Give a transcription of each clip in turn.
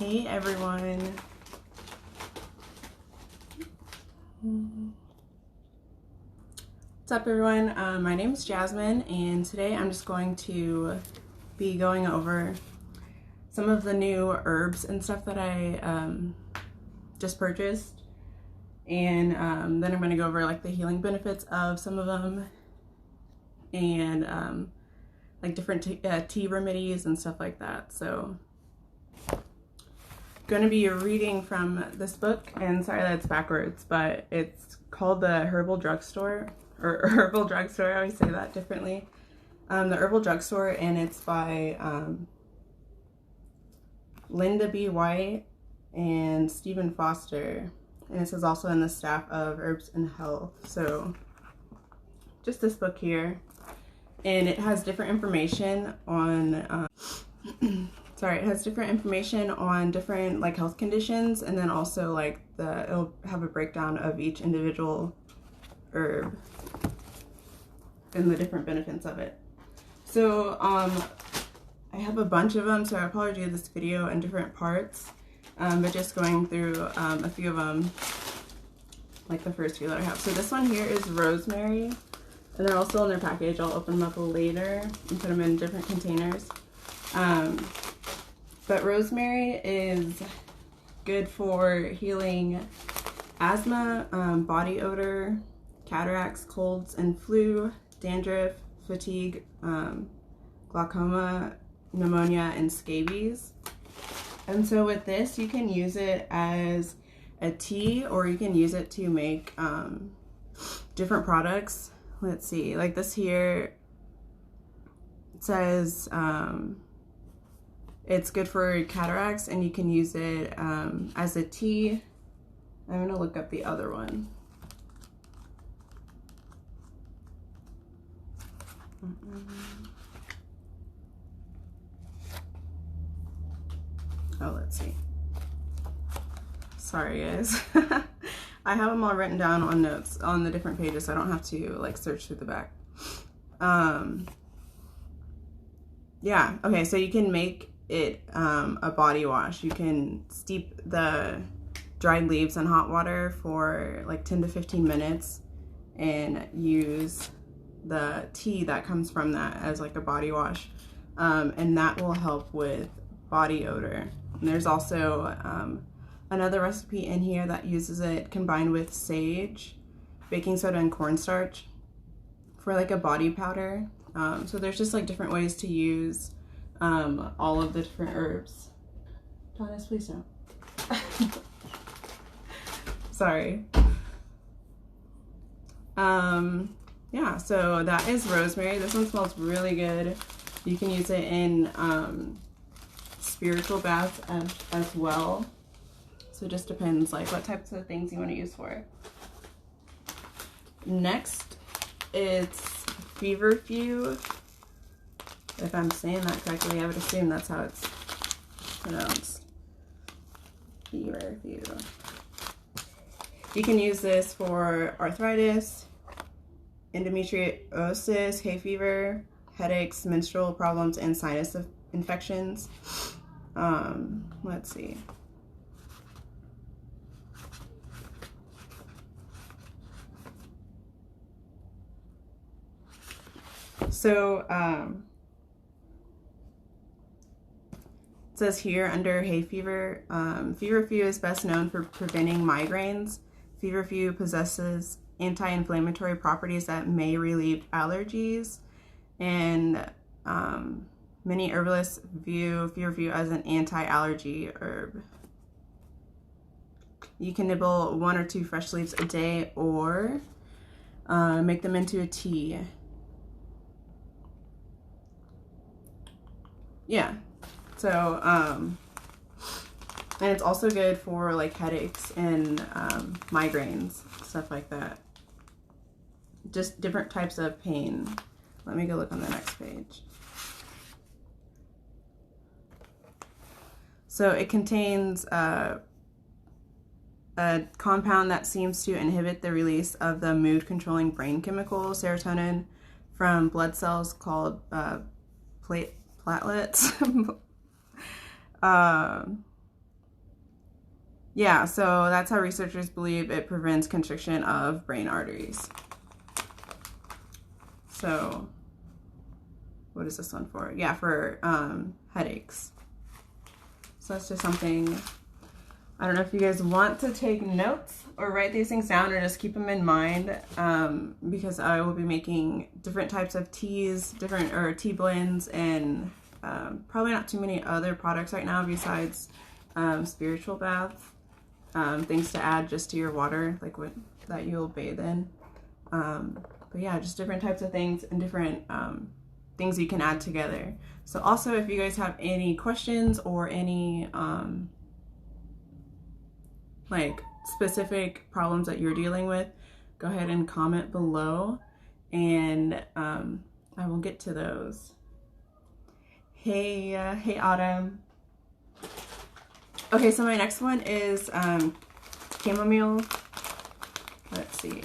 Hey everyone. What's up everyone? My name is Jasmine and today I'm just going to be going over some of the new herbs and stuff that I just purchased, and then I'm going to go over like the healing benefits of some of them and like different tea remedies and stuff like that. So going to be reading from this book, and sorry that it's backwards, but it's called the Herbal Drugstore, or Herbal Drugstore. I always say that differently. The Herbal Drugstore, and it's by Linda B. White and Stephen Foster, and it says also in the staff of Herbs and Health. So just this book here, and it has different information on it has different information on different like health conditions, and then also like it'll have a breakdown of each individual herb and the different benefits of it. So I have a bunch of them, so I'll probably do this video in different parts, but just going through a few of them, like the first few that I have. So this one here is rosemary, and they're also in their package. I'll open them up later and put them in different containers. But rosemary is good for healing asthma, body odor, cataracts, colds and flu, dandruff, fatigue, glaucoma, pneumonia, and scabies. And so with this, you can use it as a tea, or you can use it to make different products. Let's see, like this here, it says it's good for cataracts, and you can use it as a tea. I'm gonna look up the other one. Oh, let's see. Sorry guys. I have them all written down on notes on the different pages, so I don't have to like search through the back. Yeah, okay, so you can make it a body wash. You can steep the dried leaves in hot water for like 10 to 15 minutes and use the tea that comes from that as like a body wash, and that will help with body odor. And there's also another recipe in here that uses it combined with sage, baking soda, and cornstarch for like a body powder. So there's just like different ways to use all of the different herbs. Thomas, please don't. Sorry. Yeah, so that is rosemary. This one smells really good. You can use it in spiritual baths as well. So it just depends like what types of things you want to use for it. Next, it's feverfew. If I'm saying that correctly, I would assume that's how it's pronounced. Feverfew. You can use this for arthritis, endometriosis, hay fever, headaches, menstrual problems, and sinus infections. Let's see. So, it says here under hay fever, feverfew is best known for preventing migraines. Feverfew possesses anti-inflammatory properties that may relieve allergies, and many herbalists view feverfew as an anti-allergy herb. You can nibble 1 or 2 fresh leaves a day, or make them into a tea. Yeah, so and it's also good for like headaches and migraines, stuff like that. Just different types of pain. Let me go look on the next page. So it contains a compound that seems to inhibit the release of the mood-controlling brain chemical serotonin from blood cells called platelets. yeah, so that's how researchers believe it prevents constriction of brain arteries. So what is this one for? Yeah, for headaches. So that's just something, I don't know if you guys want to take notes or write these things down or just keep them in mind, because I will be making different types of teas, or tea blends, and probably not too many other products right now besides spiritual baths, things to add just to your water, like what that you'll bathe in. But yeah, just different types of things and different things you can add together. So also, if you guys have any questions or any like specific problems that you're dealing with, go ahead and comment below, and I will get to those. Hey Autumn. Okay, so my next one is chamomile. Let's see.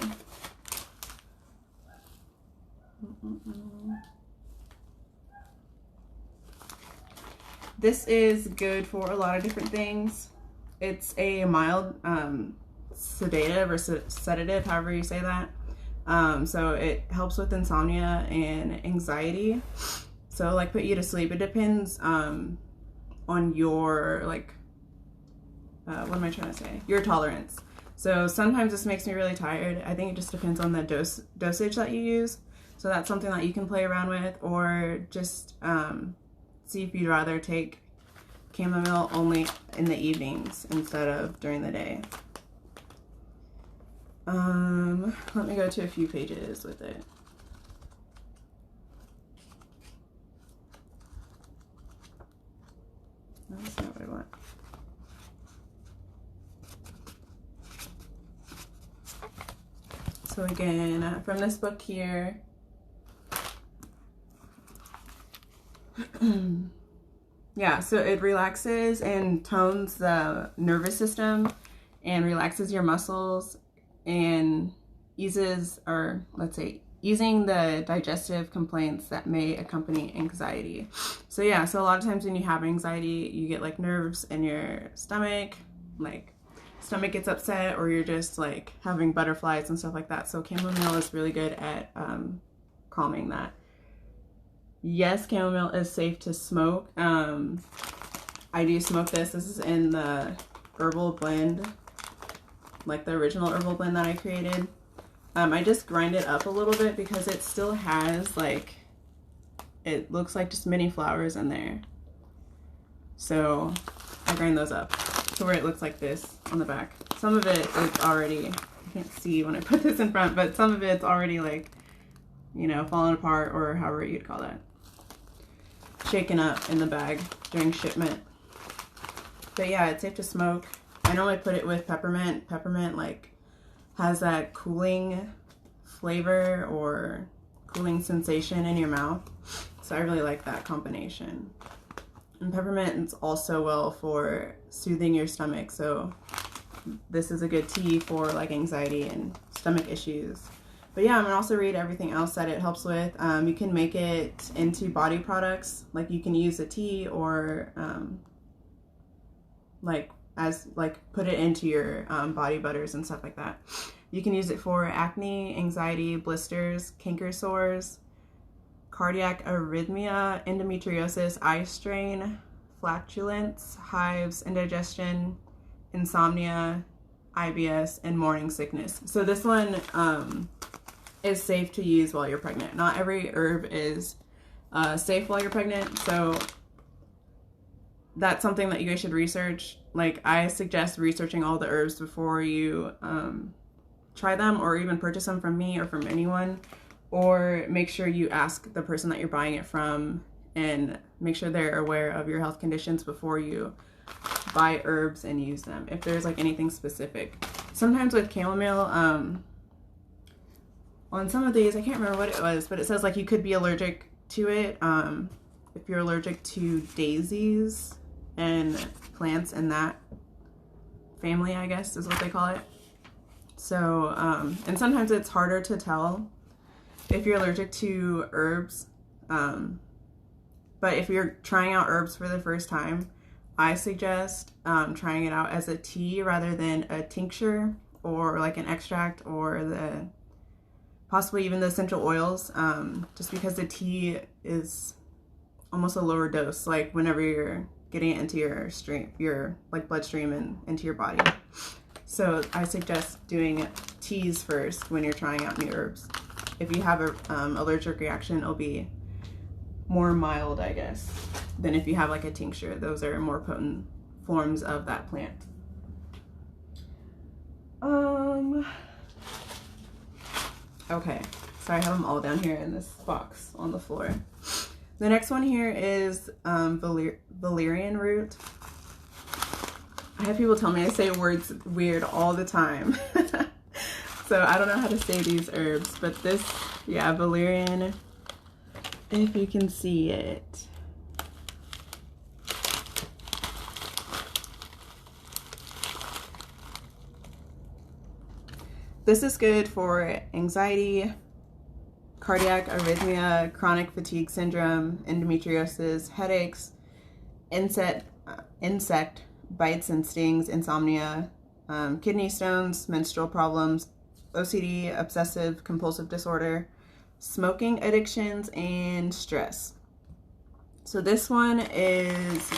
This is good for a lot of different things. It's a mild sedative or sedative, however you say that. So it helps with insomnia and anxiety. So like put you to sleep. It depends on your like, what am I trying to say? Your tolerance. So sometimes this makes me really tired. I think it just depends on the dosage that you use. So that's something that you can play around with, or just see if you'd rather take chamomile only in the evenings instead of during the day. Let me go to a few pages with it. No, that's not what I want. So again, from this book here, yeah, so it relaxes and tones the nervous system and relaxes your muscles and eases, or let's say easing the digestive complaints that may accompany anxiety. So yeah, so a lot of times when you have anxiety, you get like nerves in your stomach, like stomach gets upset, or you're just like having butterflies and stuff like that. So chamomile is really good at calming that. Yes, chamomile is safe to smoke. I do smoke this. This is in the herbal blend, like the original herbal blend that I created. I just grind it up a little bit because it still has like, it looks like just mini flowers in there. So I grind those up to where it looks like this on the back. Some of it is already, you can't see when I put this in front, but some of it's already like, you know, falling apart, or however you'd call that. Shaken up in the bag during shipment. But yeah, it's safe to smoke. I normally put it with peppermint. Peppermint like has that cooling flavor or cooling sensation in your mouth. So I really like that combination. And peppermint is also well for soothing your stomach. So this is a good tea for like anxiety and stomach issues. But yeah, I'm gonna also read everything else that it helps with. You can make it into body products. Like you can use a tea, or put it into your body butters and stuff like that. You can use it for acne, anxiety, blisters, canker sores, cardiac arrhythmia, endometriosis, eye strain, flatulence, hives, indigestion, insomnia, IBS, and morning sickness. So this one is safe to use while you're pregnant. Not every herb is safe while you're pregnant, so that's something that you guys should research. Like I suggest researching all the herbs before you try them, or even purchase them from me or from anyone, or make sure you ask the person that you're buying it from and make sure they're aware of your health conditions before you buy herbs and use them, if there's like anything specific. Sometimes with chamomile, on some of these, I can't remember what it was, but it says like you could be allergic to it if you're allergic to daisies and plants in that family, I guess is what they call it. So, and sometimes it's harder to tell if you're allergic to herbs. But if you're trying out herbs for the first time, I suggest trying it out as a tea rather than a tincture or like an extract or the possibly even the essential oils, just because the tea is almost a lower dose, like whenever you're getting it into your like bloodstream and into your body. So I suggest doing teas first when you're trying out new herbs. If you have a allergic reaction, it'll be more mild, I guess, than if you have like a tincture. Those are more potent forms of that plant. Okay, so I have them all down here in this box on the floor. The next one here is valerian root. I have people tell me I say words weird all the time. So I don't know how to say these herbs, but this, yeah, valerian, if you can see it. This is good for anxiety, cardiac arrhythmia, chronic fatigue syndrome, endometriosis, headaches, insect bites and stings, insomnia, kidney stones, menstrual problems, OCD, obsessive compulsive disorder, smoking addictions, and stress. So this one is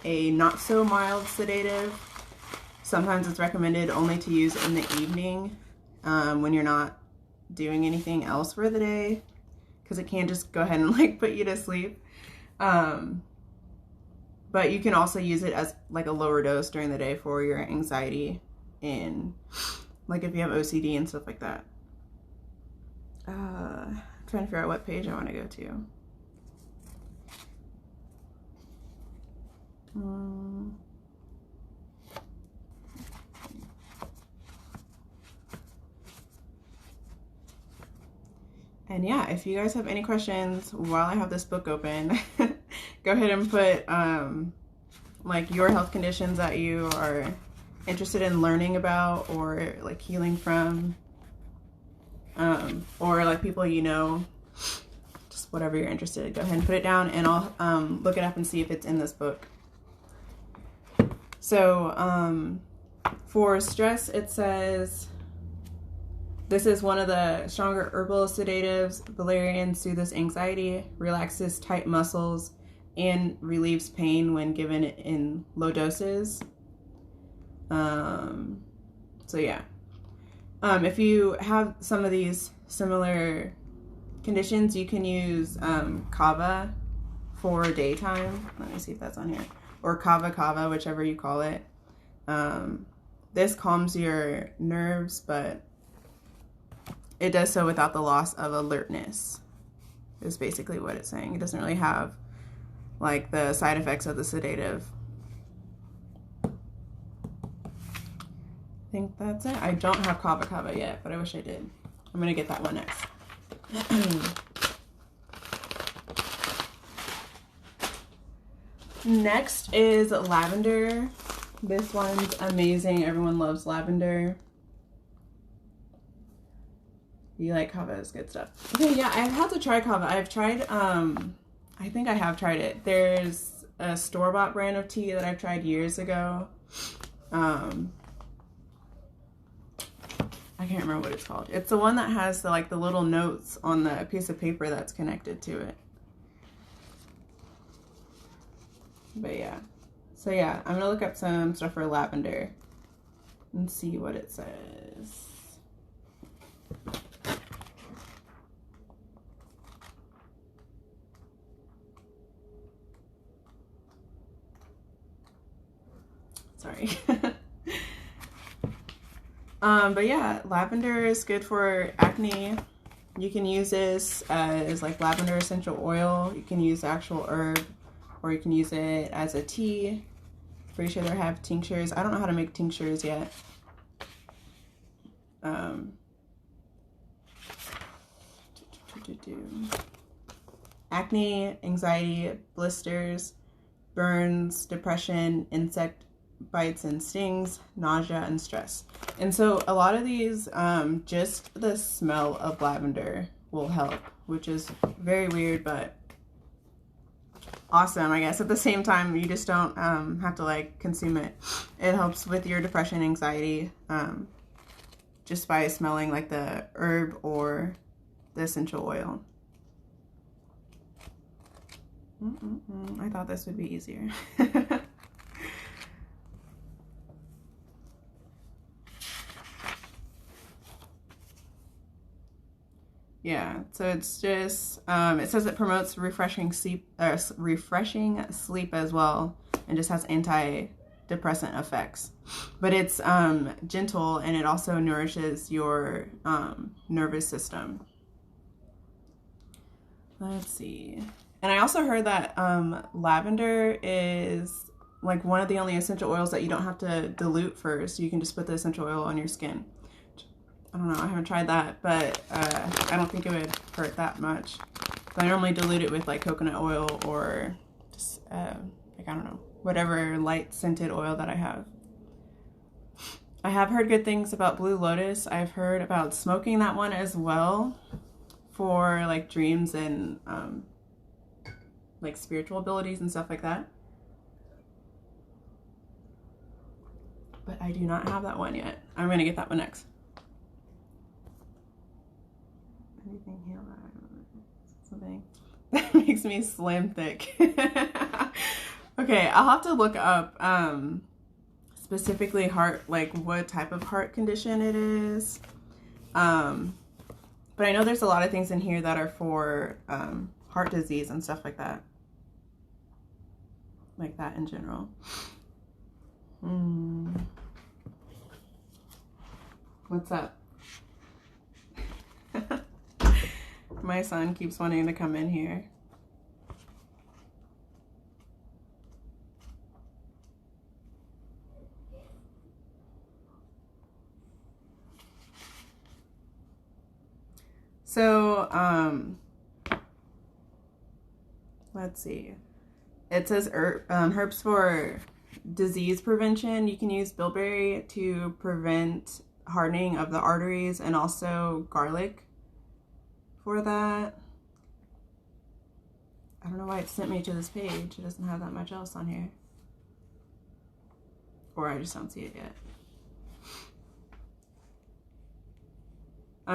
a not so mild sedative. Sometimes it's recommended only to use in the evening when you're not doing anything else for the day, because it can just go ahead and like put you to sleep. But you can also use it as like a lower dose during the day for your anxiety and like if you have OCD and stuff like that. I'm trying to figure out what page I want to go to. And yeah, if you guys have any questions while I have this book open, go ahead and put like your health conditions that you are interested in learning about or like healing from, or like people you know, just whatever you're interested in. Go ahead and put it down and I'll look it up and see if it's in this book. So for stress, it says, this is one of the stronger herbal sedatives. Valerian soothes anxiety, relaxes tight muscles, and relieves pain when given in low doses. So yeah. If you have some of these similar conditions, you can use kava for daytime. Let me see if that's on here. Or kava, whichever you call it. This calms your nerves, but it does so without the loss of alertness, is basically what it's saying. It doesn't really have like the side effects of the sedative. I think that's it. I don't have kava yet, but I wish I did. I'm gonna get that one next. Next is lavender. This one's amazing. Everyone loves lavender. You like kava, is good stuff. Okay, yeah, I've had to try kava. I've tried, I think I have tried it. There's a store-bought brand of tea that I've tried years ago. I can't remember what it's called. It's the one that has the, like the little notes on the piece of paper that's connected to it. But yeah. So yeah, I'm gonna look up some stuff for lavender and see what it says. Sorry. But yeah, lavender is good for acne. You can use this as like lavender essential oil. You can use the actual herb, or you can use it as a tea. Pretty sure they have tinctures. I don't know how to make tinctures yet. Acne, anxiety, blisters, burns, depression, insect bites and stings, nausea, and stress. And so a lot of these, just the smell of lavender will help, which is very weird, but awesome, I guess. At the same time, you just don't have to like consume it. It helps with your depression, anxiety, just by smelling like the herb or the essential oil. I thought this would be easier. Yeah, so it's just, it says it promotes refreshing sleep as well, and just has antidepressant effects. But it's gentle, and it also nourishes your nervous system. Let's see. And I also heard that lavender is like one of the only essential oils that you don't have to dilute first. You can just put the essential oil on your skin. I don't know, I haven't tried that, but I don't think it would hurt that much. But I normally dilute it with like coconut oil or just like, I don't know, whatever light scented oil that I have. I have heard good things about Blue Lotus. I've heard about smoking that one as well for like dreams and like spiritual abilities and stuff like that. But I do not have that one yet. I'm gonna get that one next. Anything here? Something that makes me slim thick. Okay, I'll have to look up specifically heart, like what type of heart condition it is. But I know there's a lot of things in here that are for heart disease and stuff like that. Like that in general. What's up? My son keeps wanting to come in here. So, let's see. It says herbs for disease prevention. You can use bilberry to prevent hardening of the arteries, and also garlic for that. I don't know why it sent me to this page. It doesn't have that much else on here. Or I just don't see it yet.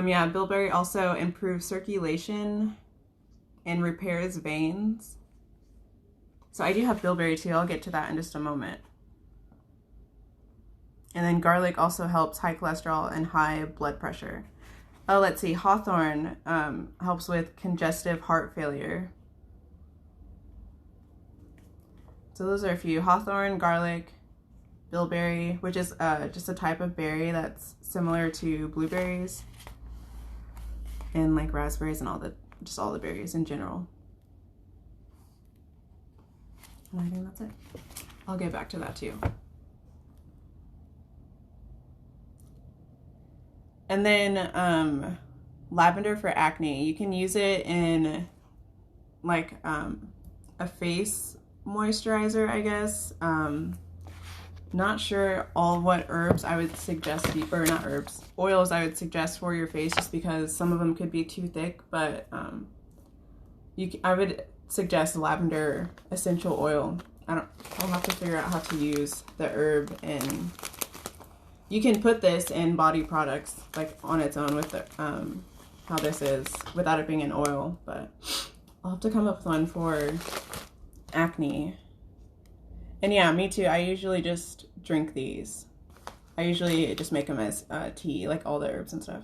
Yeah, bilberry also improves circulation and repairs veins. So I do have bilberry too. I'll get to that in just a moment. And then garlic also helps high cholesterol and high blood pressure. Oh, let's see. Hawthorn helps with congestive heart failure. So those are a few. Hawthorn, garlic, bilberry, which is just a type of berry that's similar to blueberries, and like raspberries and all the berries in general. And I think that's it. I'll get back to that too. And then lavender for acne. You can use it in like a face moisturizer, I guess. Not sure all what herbs I would suggest, or not herbs, oils I would suggest for your face, just because some of them could be too thick, but I would suggest lavender essential oil. I'll have to figure out how to use the herb, and you can put this in body products like on its own with the, how this is, without it being an oil, but I'll have to come up with one for acne. And yeah, me too. I usually just drink these. I usually just make them as tea, like all the herbs and stuff.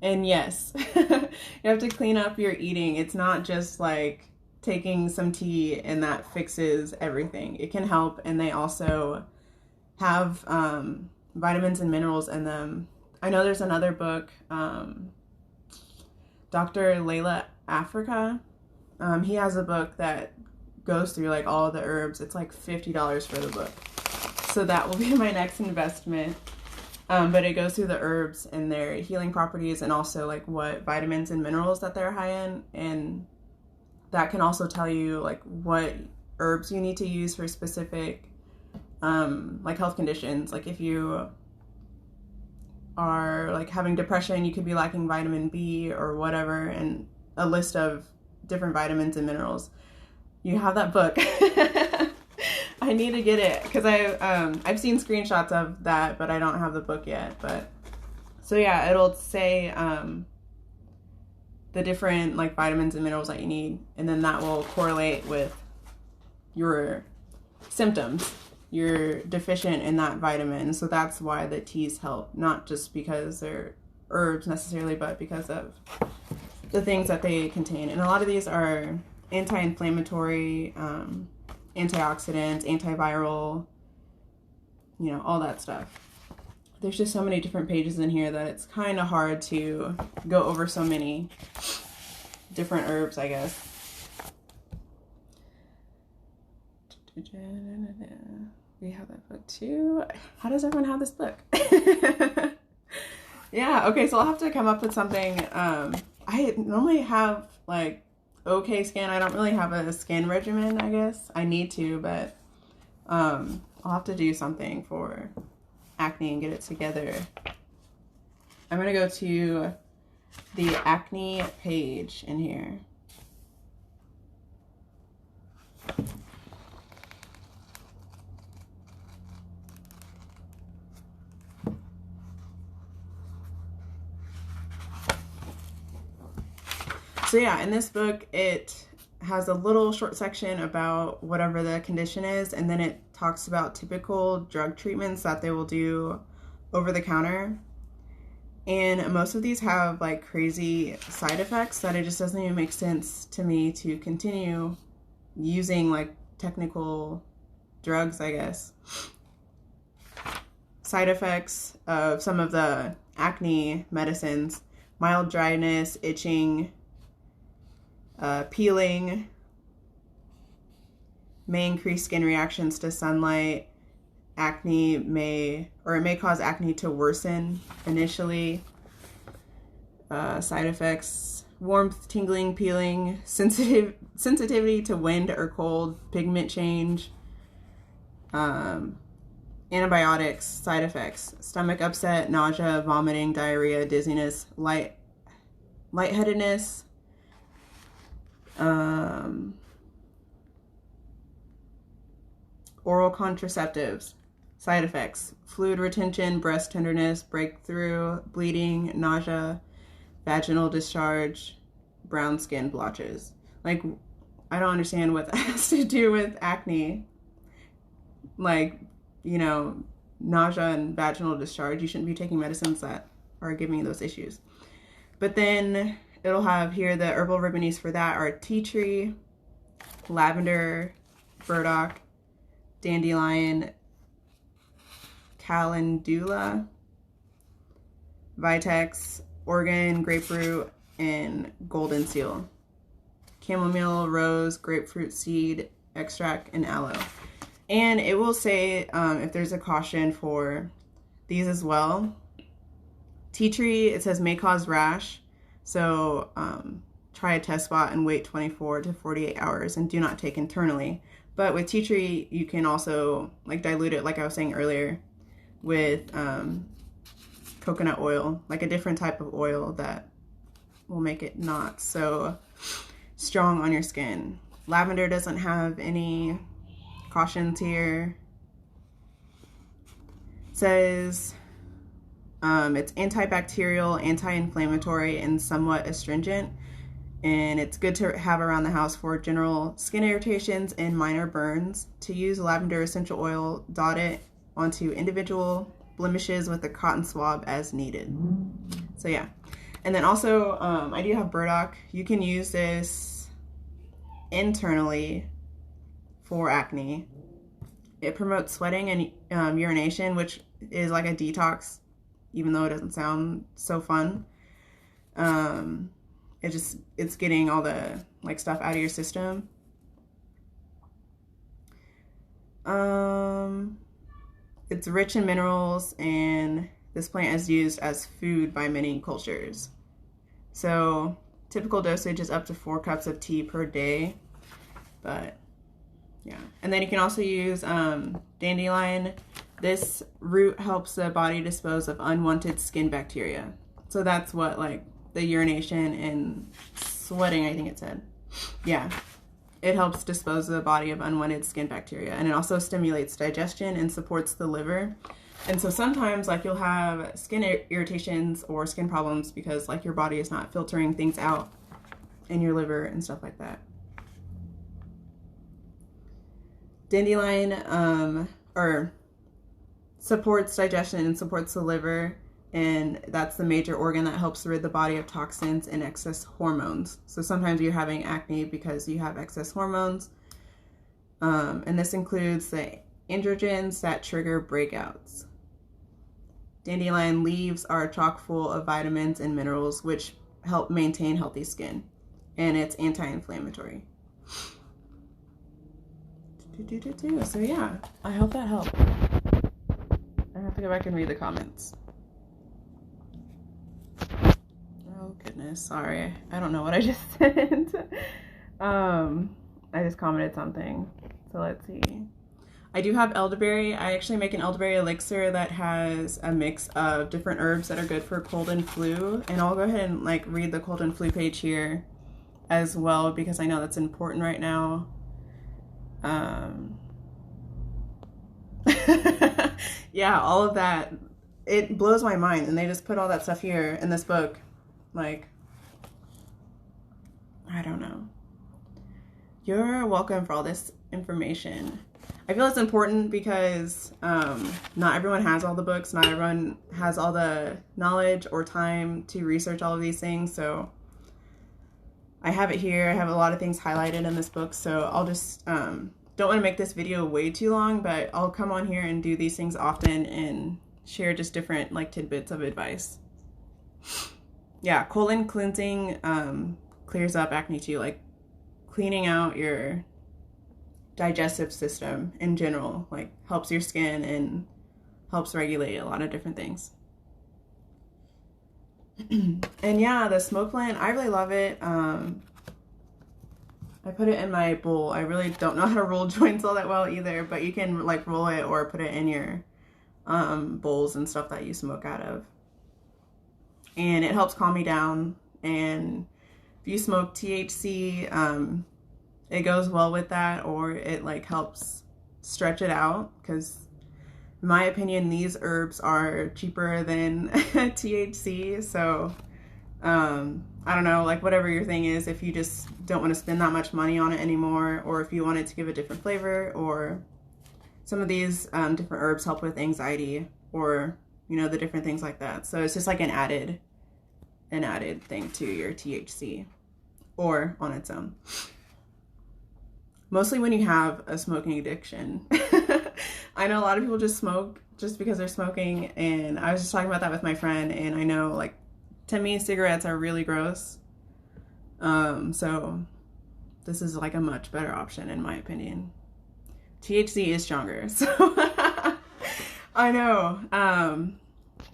And yes, you have to clean up your eating. It's not just like taking some tea and that fixes everything. It can help, and they also have vitamins and minerals in them. I know there's another book, Dr. Layla Africa. He has a book that goes through like all the herbs. It's like $50 for the book. So that will be my next investment. But it goes through the herbs and their healing properties, and also like what vitamins and minerals that they're high in. And that can also tell you like what herbs you need to use for specific like health conditions. Like if you are like having depression, you could be lacking vitamin B or whatever, and a list of different vitamins and minerals. you have that book. I need to get it because I've seen screenshots of that, but I don't have the book yet. But so yeah, it'll say the different like vitamins and minerals that you need, and then that will correlate with your symptoms. You're deficient in that vitamin, so that's why the teas help, not just because they're herbs necessarily, but because of the things that they contain. And a lot of these are anti-inflammatory, antioxidants, antiviral, you know, all that stuff. There's just so many different pages in here that it's kind of hard to go over so many different herbs, I guess. We have that book too. How does everyone have this book? Yeah, okay, so I'll have to come up with something. I normally have like okay skin. I don't really have a skin regimen, I guess. I need to, but I'll have to do something for acne and get it together. I'm gonna go to the acne page in here. So yeah, in this book, it has a little short section about whatever the condition is, and then it talks about typical drug treatments that they will do over the counter. And most of these have like crazy side effects that it just doesn't even make sense to me to continue using like technical drugs, I guess. Side effects of some of the acne medicines: mild dryness, itching, peeling, may increase skin reactions to sunlight. Acne may cause acne to worsen initially. Side effects: warmth, tingling, peeling, sensitivity to wind or cold, pigment change. Antibiotics. Side effects: stomach upset, nausea, vomiting, diarrhea, dizziness, lightheadedness. Oral contraceptives. Side effects: fluid retention, breast tenderness, breakthrough, bleeding, nausea, vaginal discharge, brown skin blotches. Like, I don't understand what that has to do with acne. Like, you know, nausea and vaginal discharge. You shouldn't be taking medicines that are giving you those issues. But then it'll have here the herbal remedies for that are tea tree, lavender, burdock, dandelion, calendula, vitex, organ, grapefruit, and golden seal. Chamomile, rose, grapefruit seed extract, and aloe. And it will say if there's a caution for these as well. Tea tree, it says may cause rash. So try a test spot and wait 24 to 48 hours and do not take internally. But with tea tree, you can also like dilute it, like I was saying earlier, with coconut oil, like a different type of oil that will make it not so strong on your skin. Lavender doesn't have any cautions here. It says it's antibacterial, anti-inflammatory, and somewhat astringent. And it's good to have around the house for general skin irritations and minor burns. To use lavender essential oil, dot it onto individual blemishes with a cotton swab as needed. So yeah. And then also, I do have burdock. You can use this internally for acne. It promotes sweating and urination, which is like a detox, even though it doesn't sound so fun. It's getting all the like stuff out of your system. It's rich in minerals, and this plant is used as food by many cultures. So typical dosage is up to 4 cups of tea per day. But yeah, and then you can also use dandelion. This root helps the body dispose of unwanted skin bacteria. So that's what, like, the urination and sweating, I think it said. Yeah. It helps dispose of the body of unwanted skin bacteria, and it also stimulates digestion and supports the liver. And so sometimes like you'll have skin irritations or skin problems because like your body is not filtering things out in your liver and stuff like that. Dandelion or supports digestion and supports the liver, and that's the major organ that helps rid the body of toxins and excess hormones. So sometimes you're having acne because you have excess hormones, and this includes the androgens that trigger breakouts. Dandelion leaves are chock full of vitamins and minerals which help maintain healthy skin, and it's anti-inflammatory. So yeah, I hope that helped. I have to go back and read the comments. Oh goodness, sorry. I don't know what I just said. I just commented something. So let's see. I do have elderberry. I actually make an elderberry elixir that has a mix of different herbs that are good for cold and flu. And I'll go ahead and like read the cold and flu page here as well because I know that's important right now. Yeah, all of that, it blows my mind, and they just put all that stuff here in this book. Like, I don't know. You're welcome for all this information. I feel it's important because not everyone has all the books, not everyone has all the knowledge or time to research all of these things, so I have it here. I have a lot of things highlighted in this book, so I'll just don't want to make this video way too long, but I'll come on here and do these things often and share just different like tidbits of advice. Yeah, colon cleansing clears up acne too, like cleaning out your digestive system in general, like helps your skin and helps regulate a lot of different things. And yeah, the smoke plant, I really love it. I put it in my bowl. I really don't know how to roll joints all that well either, but you can like roll it or put it in your bowls and stuff that you smoke out of. And it helps calm me down. And if you smoke THC, it goes well with that, or it like helps stretch it out, because in my opinion, these herbs are cheaper than THC. So I don't know, like whatever your thing is, if you just don't want to spend that much money on it anymore, or if you want it to give a different flavor, or some of these different herbs help with anxiety, or you know, the different things like that. So it's just like an added thing to your THC, or on its own. Mostly when you have a smoking addiction. I know a lot of people just smoke just because they're smoking, and I was just talking about that with my friend, and I know like to me cigarettes are really gross. So this is like a much better option in my opinion. THC is stronger, so I know.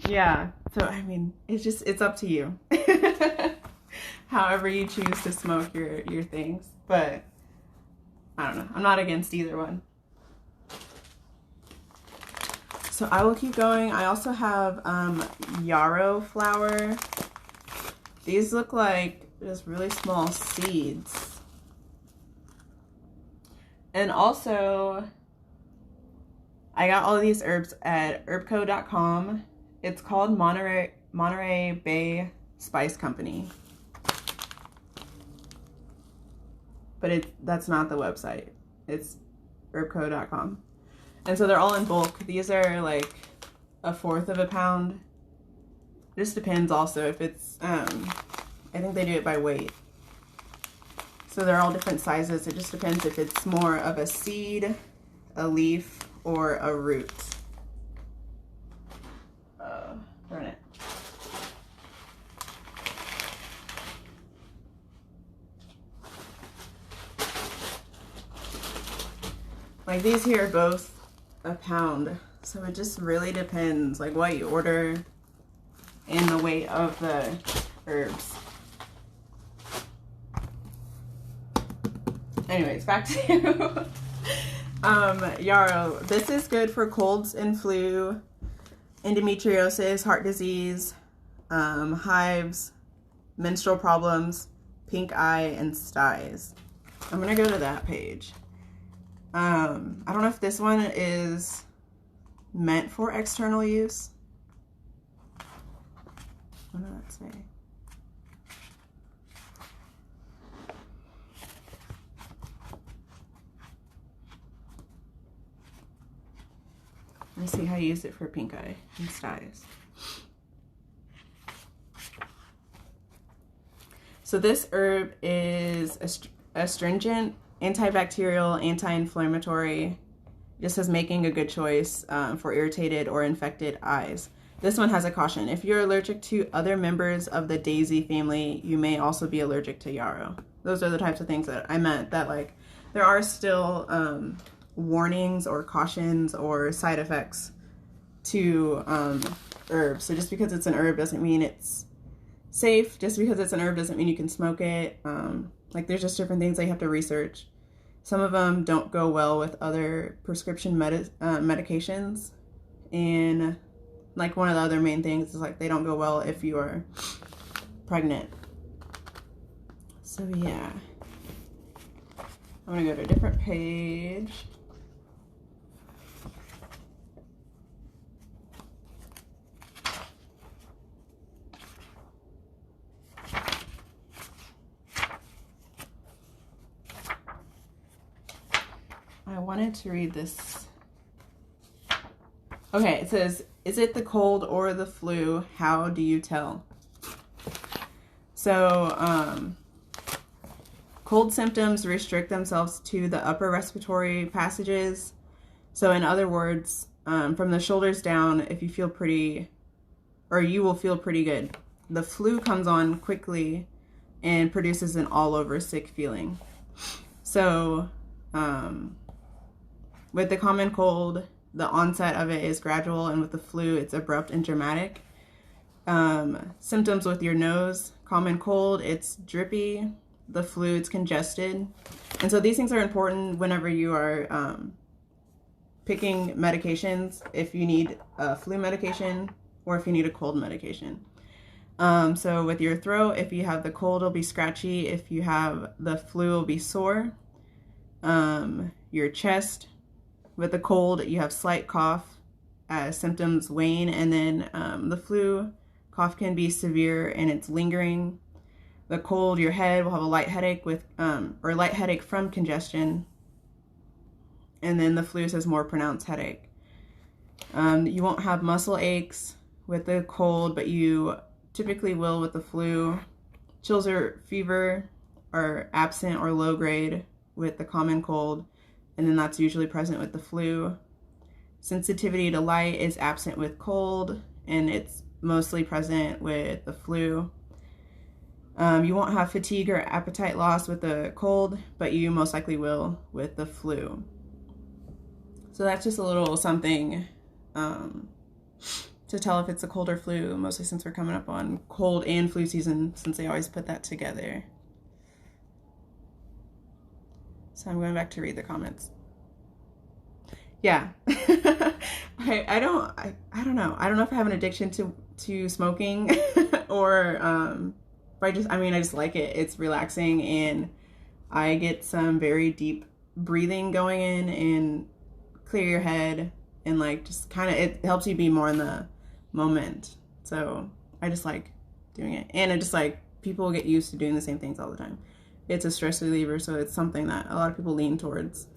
Yeah, so I mean, it's up to you. However you choose to smoke your things, but I don't know. I'm not against either one. So I will keep going. I also have yarrow flower. These look like just really small seeds. And also, I got all of these herbs at herbco.com. It's called Monterey Bay Spice Company. But that's not the website. It's herbco.com. And so they're all in bulk. These are like 1/4 of a pound. It just depends also if it's, I think they do it by weight. So they're all different sizes. It just depends if it's more of a seed, a leaf, or a root. Burn it. Like these here are both a pound. So it just really depends like what you order and the weight of the herbs. Anyways, back to yarrow. This is good for colds and flu, endometriosis, heart disease, hives, menstrual problems, pink eye, and styes. I'm gonna go to that page. I don't know if this one is meant for external use. What does that say? Let's see how you use it for pink eye and styes. So this herb is astringent, antibacterial, anti-inflammatory. Just says making a good choice for irritated or infected eyes. This one has a caution. If you're allergic to other members of the daisy family, you may also be allergic to yarrow. Those are the types of things that I meant, that like there are still warnings or cautions or side effects to herbs. So just because it's an herb doesn't mean it's safe. Just because it's an herb doesn't mean you can smoke it. Like there's just different things that you have to research. Some of them don't go well with other prescription medications, and like one of the other main things is like they don't go well if you are pregnant. So yeah, I'm gonna go to a different page. I wanted to read this. Okay, it says, is it the cold or the flu? How do you tell? So, cold symptoms restrict themselves to the upper respiratory passages. So in other words, from the shoulders down, if you feel pretty, or you will feel pretty good. The flu comes on quickly and produces an all over sick feeling. So, with the common cold, the onset of it is gradual, and with the flu, it's abrupt and dramatic. Symptoms with your nose, common cold, it's drippy. The flu, it's congested. And so these things are important whenever you are picking medications, if you need a flu medication or if you need a cold medication. So with your throat, if you have the cold, it'll be scratchy. If you have the flu, it'll be sore. Your chest, with the cold, you have slight cough as symptoms wane, and then the flu cough can be severe and it's lingering. The cold, your head will have a light headache with or light headache from congestion, and then the flu says more pronounced headache. You won't have muscle aches with the cold, but you typically will with the flu. Chills or fever are absent or low grade with the common cold, and then that's usually present with the flu. Sensitivity to light is absent with cold, and it's mostly present with the flu. You won't have fatigue or appetite loss with the cold, but you most likely will with the flu. So that's just a little something to tell if it's a cold or flu, mostly since we're coming up on cold and flu season, since they always put that together. So I'm going back to read the comments. Yeah. I don't know. I don't know if I have an addiction to smoking or but I just like it. It's relaxing, and I get some very deep breathing going in and clear your head, and like just kind of, it helps you be more in the moment. So I just like doing it, and I just like, people get used to doing the same things all the time. It's a stress reliever, so it's something that a lot of people lean towards.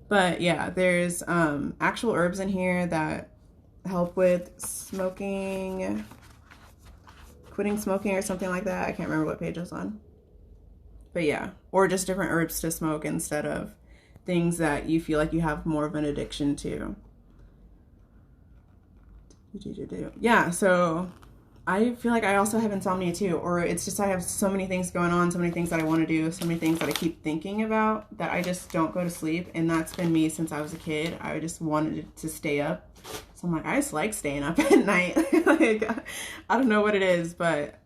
But yeah, there's actual herbs in here that help with smoking, quitting smoking or something like that. I can't remember what page it was on. But yeah, or just different herbs to smoke instead of things that you feel like you have more of an addiction to. Yeah, so I feel like I also have insomnia too, or it's just I have so many things going on, so many things that I want to do, so many things that I keep thinking about that I just don't go to sleep. And that's been me since I was a kid. I just wanted to stay up. So I'm like, I just like staying up at night. Like, I don't know what it is,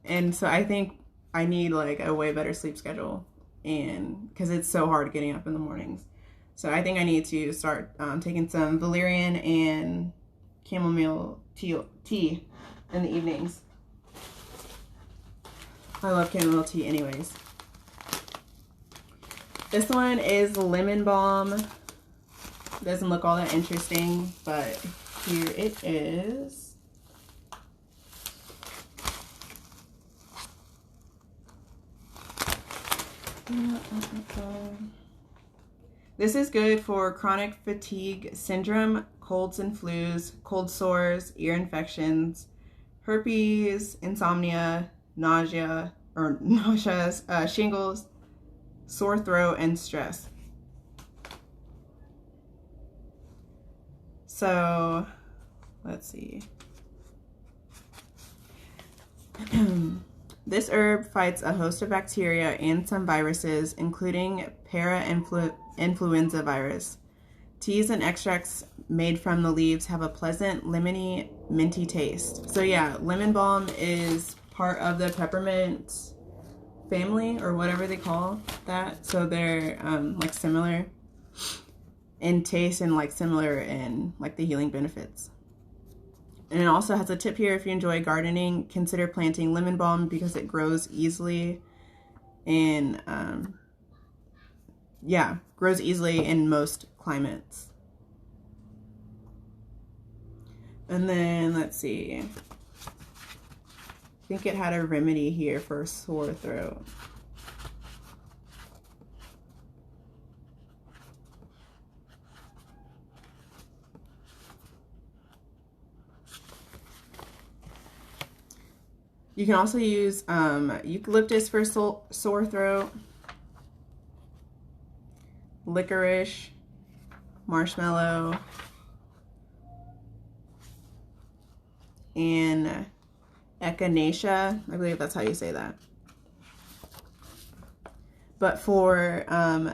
and so I think I need like a way better sleep schedule, and because it's so hard getting up in the mornings. So I think I need to start taking some valerian and chamomile tea in the evenings. I love chamomile tea anyways. This one is lemon balm. Doesn't look all that interesting, but here it is. This is good for chronic fatigue syndrome, colds and flus, cold sores, ear infections, herpes, insomnia, nausea, shingles, sore throat, and stress. So, let's see. This herb fights a host of bacteria and some viruses, including para-influenza virus. Teas and extracts made from the leaves have a pleasant, lemony, minty taste. So yeah, lemon balm is part of the peppermint family, or whatever they call that. So they're like similar in taste and like similar in like the healing benefits. And it also has a tip here: if you enjoy gardening, consider planting lemon balm because it grows easily and yeah, grows easily in most climates. And then let's see, I think it had a remedy here for sore throat. You can also use eucalyptus for sore throat, licorice, marshmallow, and echinacea. I believe that's how you say that. But for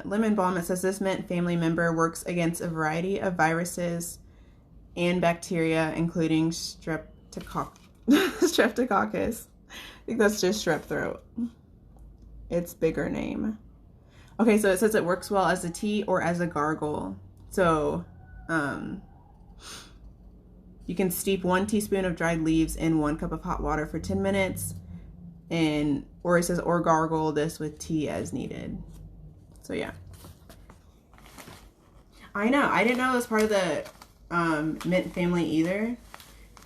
lemon balm, it says this mint family member works against a variety of viruses and bacteria, including streptococcus. I think that's just strep throat. Its bigger name. Okay, so it says it works well as a tea or as a gargle. So you can steep 1 teaspoon of dried leaves in 1 cup of hot water for 10 minutes. Or it says, or gargle this with tea as needed. So yeah. I know, I didn't know it was part of the mint family either.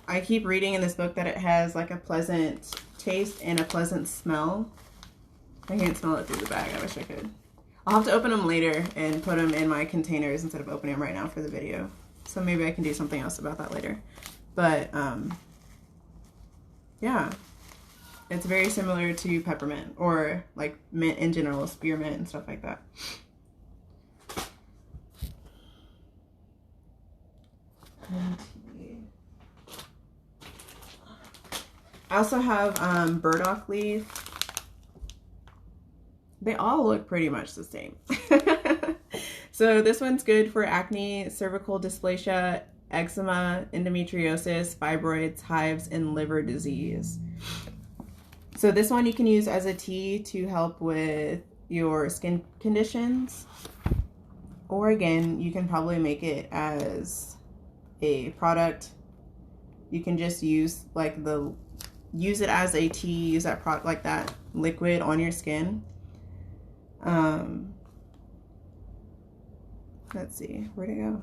I keep reading in this book that it has like a pleasant taste and a pleasant smell. I can't smell it through the bag. I wish I could. I'll have to open them later and put them in my containers instead of opening them right now for the video. So maybe I can do something else about that later. But yeah, it's very similar to peppermint or like mint in general, spearmint and stuff like that. I also have burdock leaf. They all look pretty much the same. So this one's good for acne, cervical dysplasia, eczema, endometriosis, fibroids, hives, and liver disease. So this one you can use as a tea to help with your skin conditions. Or again, you can probably make it as a product. You can just use like use it as a tea, use that product like that liquid on your skin. Let's see, where'd it go?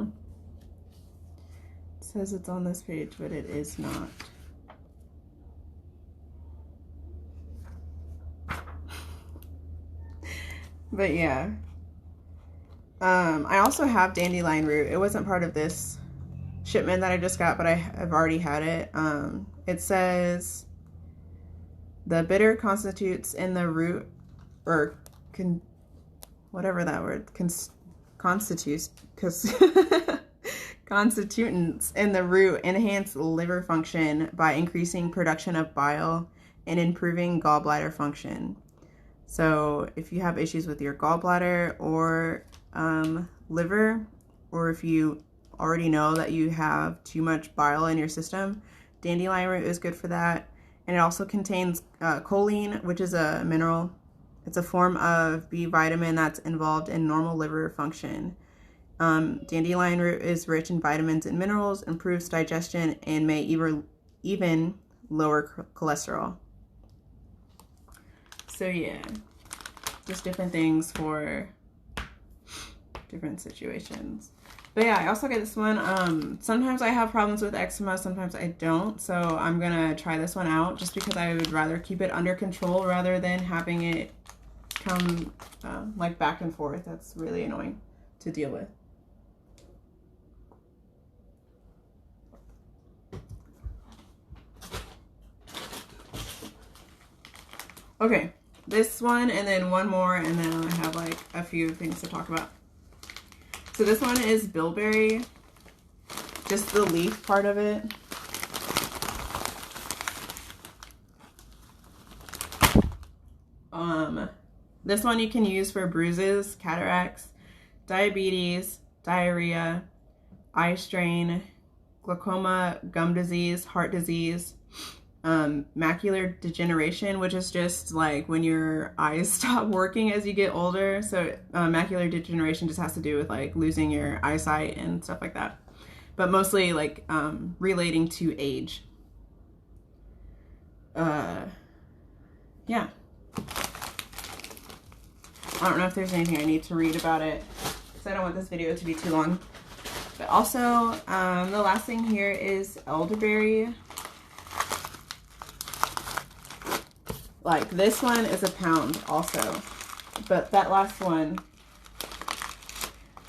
It says it's on this page, but it is not. But yeah. I also have dandelion root. It wasn't part of this shipment that I just got, but I've already had it. It says the bitter constitutes in the root, or whatever that word constitutes, because constituents in the root enhance liver function by increasing production of bile and improving gallbladder function. So if you have issues with your gallbladder or liver, or if you already know that you have too much bile in your system, dandelion root is good for that. And it also contains choline, which is a mineral It's a form of B vitamin that's involved in normal liver function. Dandelion root is rich in vitamins and minerals, improves digestion, and may even lower cholesterol. So yeah, just different things for different situations. But yeah, I also get this one. Sometimes I have problems with eczema, sometimes I don't. So I'm gonna try this one out just because I would rather keep it under control rather than having it come like back and forth. That's really annoying to deal with. Okay, this one and then one more, and then I have like a few things to talk about. So this one is bilberry, just the leaf part of it. This one you can use for bruises, cataracts, diabetes, diarrhea, eye strain, glaucoma, gum disease, heart disease, macular degeneration, which is just like when your eyes stop working as you get older. So macular degeneration just has to do with like losing your eyesight and stuff like that, but mostly like relating to age. Yeah. I don't know if there's anything I need to read about it because I don't want this video to be too long. But also, the last thing here is elderberry. Like this one is £1 also, but that last one,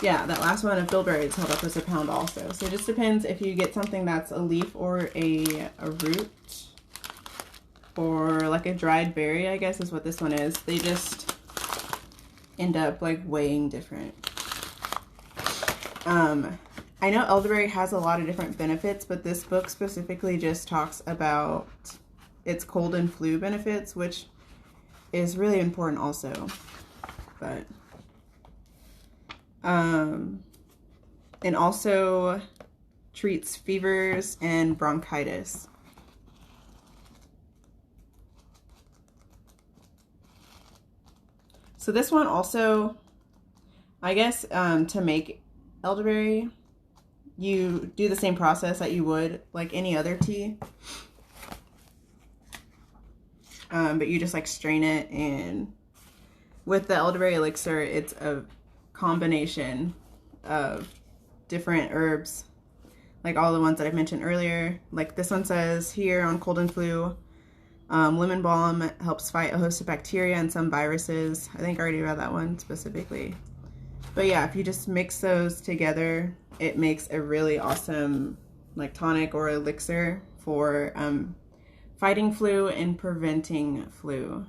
yeah, that last one of bilberry is held up as £1 also. So it just depends if you get something that's a leaf or a root or like a dried berry, I guess is what this one is. They just end up like weighing different. I know elderberry has a lot of different benefits, but this book specifically just talks about its cold and flu benefits, which is really important also. But and also treats fevers and bronchitis. So this one also, I guess, to make elderberry, you do the same process that you would like any other tea. But you just like strain it, and with the elderberry elixir, it's a combination of different herbs, like all the ones that I've mentioned earlier. Like this one says here on cold and flu, lemon balm helps fight a host of bacteria and some viruses. I think I already read that one specifically. But yeah, if you just mix those together, it makes a really awesome like tonic or elixir for fighting flu and preventing flu.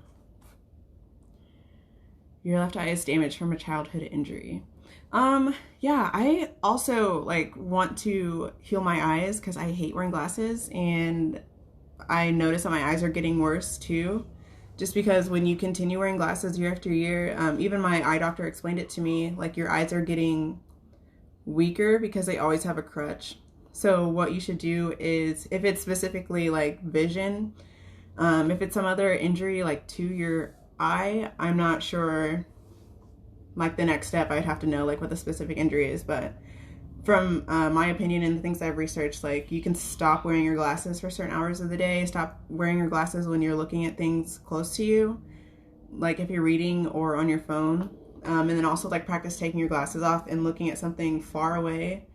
Your left eye is damaged from a childhood injury. Yeah, I also like want to heal my eyes because I hate wearing glasses, and I notice that my eyes are getting worse too. Just because when you continue wearing glasses year after year, even my eye doctor explained it to me, like your eyes are getting weaker because they always have a crutch. So what you should do is, if it's specifically like vision, if it's some other injury like to your eye, I'm not sure, like the next step I'd have to know like what the specific injury is, but from my opinion and the things I've researched, like you can stop wearing your glasses for certain hours of the day, stop wearing your glasses when you're looking at things close to you, like if you're reading or on your phone, and then also like practice taking your glasses off and looking at something far away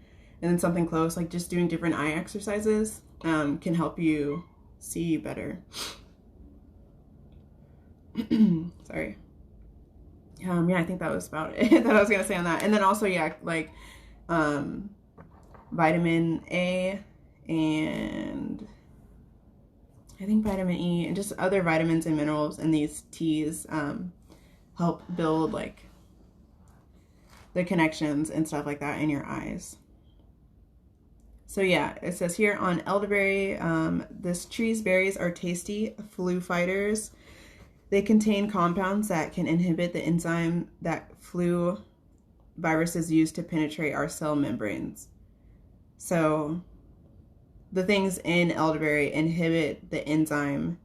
and then something close, like just doing different eye exercises can help you see better. Sorry. Yeah, I think that was about it that I was gonna say on that. And then also, yeah, like vitamin A and I think vitamin E and just other vitamins and minerals in these teas help build like the connections and stuff like that in your eyes. So yeah, it says here on elderberry, this tree's berries are tasty flu fighters. They contain compounds that can inhibit the enzyme that flu viruses use to penetrate our cell membranes. So the things in elderberry inhibit the enzyme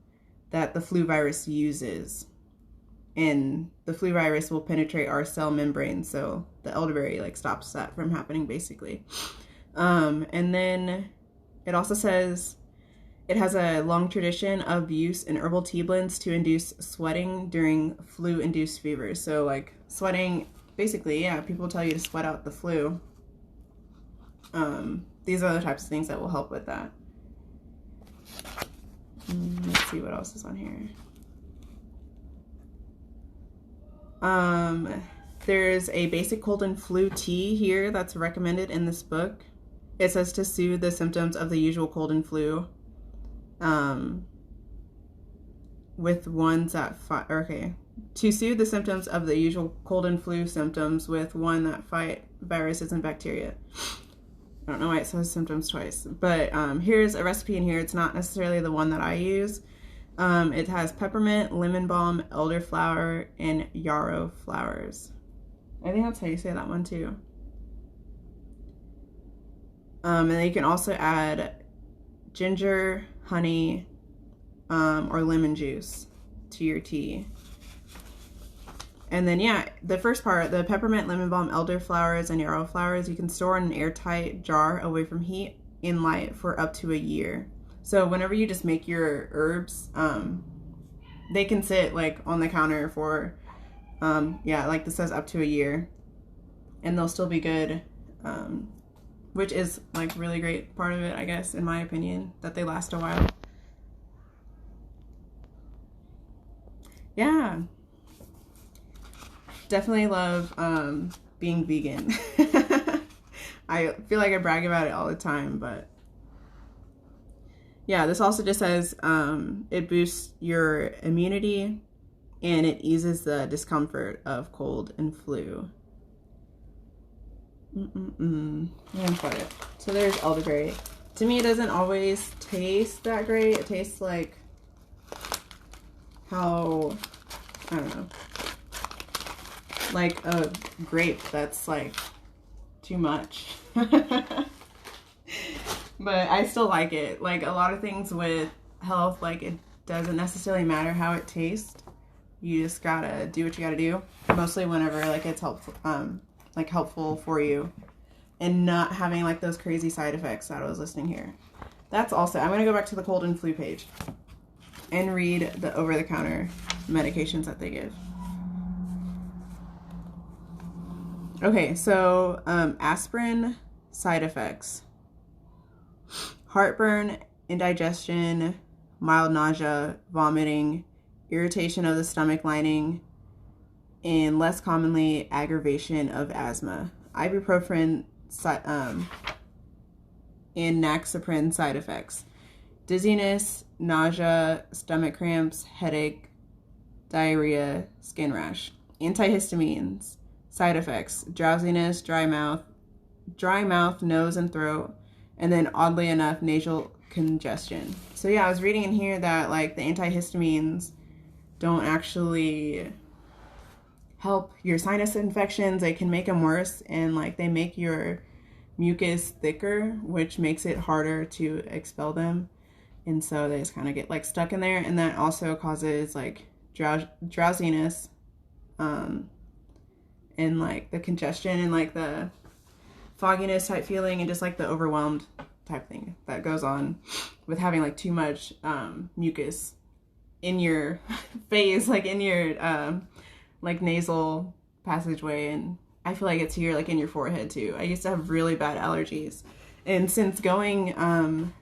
that the flu virus uses and the flu virus will penetrate our cell membrane. So the elderberry like stops that from happening basically. And then it also says it has a long tradition of use in herbal tea blends to induce sweating during flu-induced fevers. So like sweating, basically, yeah, people tell you to sweat out the flu. These are the types of things that will help with that. Let's see what else is on here. There's a basic cold and flu tea here that's recommended in this book. It says to soothe the symptoms of the usual cold and flu. With ones that fight, okay, to soothe the symptoms of the usual cold and flu symptoms with one that fight viruses and bacteria. I don't know why it says symptoms twice, but here's a recipe in here. It's not necessarily the one that I use. It has peppermint, lemon balm, elderflower, and yarrow flowers. I think that's how you say that one too. And then you can also add ginger, honey, or lemon juice to your tea. And then, yeah, the first part, the peppermint, lemon balm, elderflowers, and yarrow flowers, you can store in an airtight jar away from heat in light for up to a year. So whenever you just make your herbs, they can sit like on the counter for, yeah, like this says up to a year, and they'll still be good, which is like really great part of it, I guess, in my opinion, that they last a while. Yeah. Definitely love being vegan. I feel like I brag about it all the time, but yeah, this also just says it boosts your immunity and it eases the discomfort of cold and flu. I'm gonna try it. So there's elderberry. To me, it doesn't always taste that great. It tastes like how, I don't know, like a grape that's like too much. But I still like it. Like a lot of things with health, like it doesn't necessarily matter how it tastes. You just gotta do what you gotta do. Mostly whenever like it's helpful, helpful for you, and not having like those crazy side effects that I was listing here. That's also, I'm gonna go back to the cold and flu page and read the over-the-counter medications that they give. Okay, so aspirin side effects: heartburn, indigestion, mild nausea, vomiting, irritation of the stomach lining, and less commonly aggravation of asthma. Ibuprofen and naxaprin side effects: dizziness, nausea, stomach cramps, headache, diarrhea, skin rash. Antihistamines side effects: drowsiness, dry mouth, nose and throat, and then oddly enough, nasal congestion. So yeah, I was reading in here that like the antihistamines don't actually help your sinus infections. They can make them worse, and like they make your mucus thicker, which makes it harder to expel them, and so they just kind of get like stuck in there, and that also causes like drowsiness, and like the congestion and like the fogginess type feeling, and just like the overwhelmed type thing that goes on with having like too much mucus in your face, like in your like nasal passageway, and I feel like it's here like in your forehead too. I used to have really bad allergies, and since going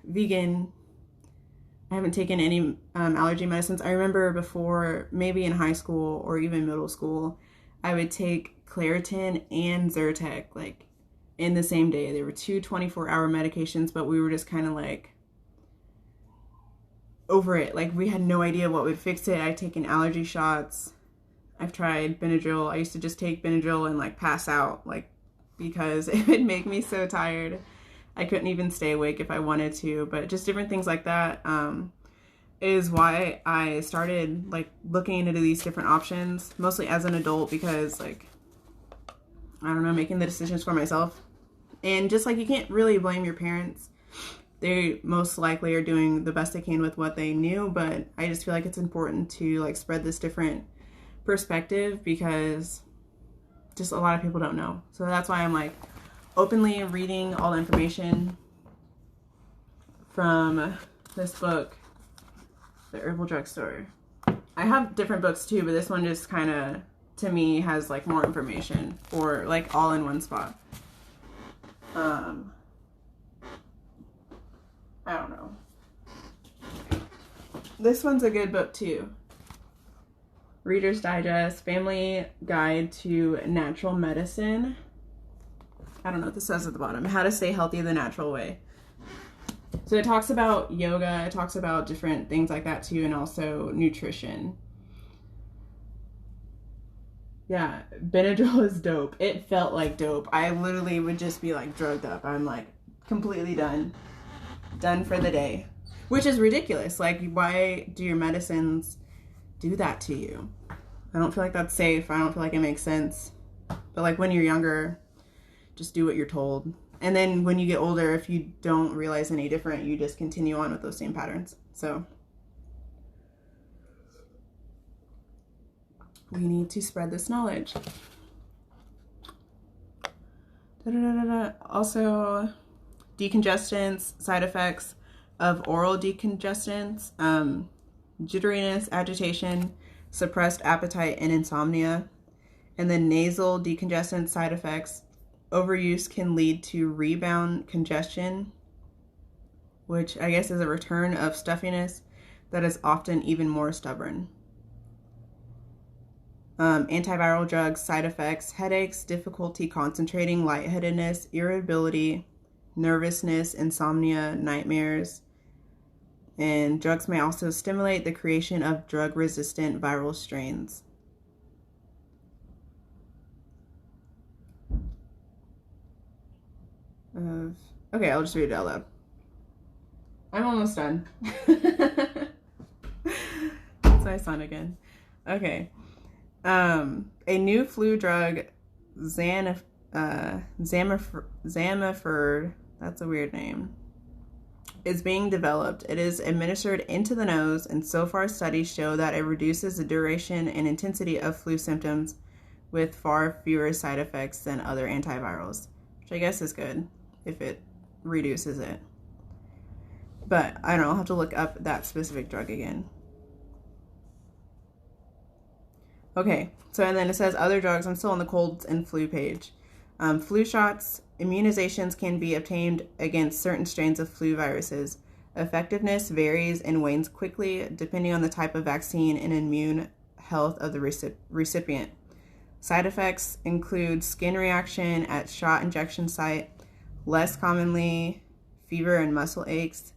vegan, I haven't taken any allergy medicines. I remember before, maybe in high school or even middle school, I would take Claritin and Zyrtec like in the same day. They were two 24-hour medications, but we were just kind of like over it. Like we had no idea what would fix it. I've taken allergy shots. I've tried Benadryl. I used to just take Benadryl and like pass out, like because it would make me so tired. I couldn't even stay awake if I wanted to, but just different things like that is why I started like looking into these different options, mostly as an adult, because like, I don't know, making the decisions for myself. And just like, you can't really blame your parents. They most likely are doing the best they can with what they knew, but I just feel like it's important to like spread this different perspective, because just a lot of people don't know. So that's why I'm like openly reading all the information from this book, The Herbal Drugstore. I have different books too, but this one just kind of, to me, has like more information, or like all in one spot. I don't know. This one's a good book too. Reader's Digest, Family Guide to Natural Medicine. I don't know what this says at the bottom. How to Stay Healthy the Natural Way. So it talks about yoga, it talks about different things like that too, and also nutrition. Yeah, Benadryl is dope. It felt like dope. I literally would just be like drugged up. I'm like completely done. Done for the day. Which is ridiculous. Like, why do your medicines do that to you? I don't feel like that's safe. I don't feel like it makes sense. But like when you're younger, just do what you're told. And then when you get older, if you don't realize any different, you just continue on with those same patterns. So we need to spread this knowledge. Also, decongestants, side effects of oral decongestants, jitteriness, agitation, suppressed appetite, and insomnia. And then nasal decongestant side effects. Overuse can lead to rebound congestion, which I guess is a return of stuffiness that is often even more stubborn. Antiviral drugs, side effects, headaches, difficulty concentrating, lightheadedness, irritability, nervousness, insomnia, nightmares. And drugs may also stimulate the creation of drug-resistant viral strains. Okay, I'll just read it out loud. I'm almost done. That's my son again. Okay. A new flu drug, Zamiford, that's a weird name, is being developed. It is administered into the nose, and so far studies show that it reduces the duration and intensity of flu symptoms with far fewer side effects than other antivirals, which I guess is good if it reduces it. But I don't know, I'll have to look up that specific drug again. Okay, so and then it says other drugs. I'm still on the colds and flu page. Flu shots, immunizations can be obtained against certain strains of flu viruses. Effectiveness varies and wanes quickly depending on the type of vaccine and immune health of the recipient. Side effects include skin reaction at shot injection site, less commonly fever and muscle aches.